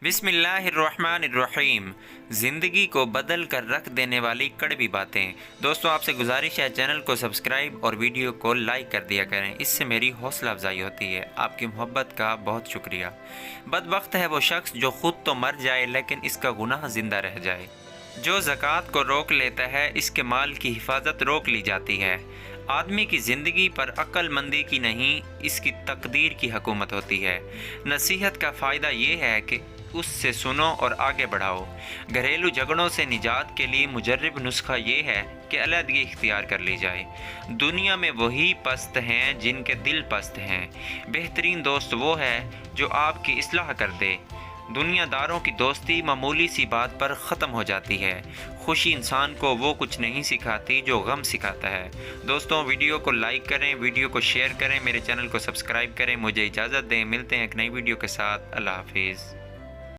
بسم اللہ الرحمن الرحیم۔ زندگی کو بدل کر رکھ دینے والی کڑوی باتیں۔ دوستوں، آپ سے گزارش ہے چینل کو سبسکرائب اور ویڈیو کو لائک کر دیا کریں، اس سے میری حوصلہ افزائی ہوتی ہے۔ آپ کی محبت کا بہت شکریہ۔ بدبخت ہے وہ شخص جو خود تو مر جائے لیکن اس کا گناہ زندہ رہ جائے۔ جو زکوٰۃ کو روک لیتا ہے اس کے مال کی حفاظت روک لی جاتی ہے۔ آدمی کی زندگی پر عقل مندی کی نہیں، اس کی تقدیر کی حکومت ہوتی ہے۔ نصیحت کا فائدہ یہ ہے کہ اس سے سنو اور آگے بڑھاؤ۔ گھریلو جھگڑوں سے نجات کے لیے مجرب نسخہ یہ ہے کہ علیحدگی اختیار کر لی جائے۔ دنیا میں وہی پست ہیں جن کے دل پست ہیں۔ بہترین دوست وہ ہے جو آپ کی اصلاح کر دے۔ دنیا داروں کی دوستی معمولی سی بات پر ختم ہو جاتی ہے۔ خوشی انسان کو وہ کچھ نہیں سکھاتی جو غم سکھاتا ہے۔ دوستوں، ویڈیو کو لائک کریں، ویڈیو کو شیئر کریں، میرے چینل کو سبسکرائب کریں۔ مجھے اجازت دیں، ملتے ہیں ایک نئی ویڈیو کے ساتھ۔ اللہ حافظ۔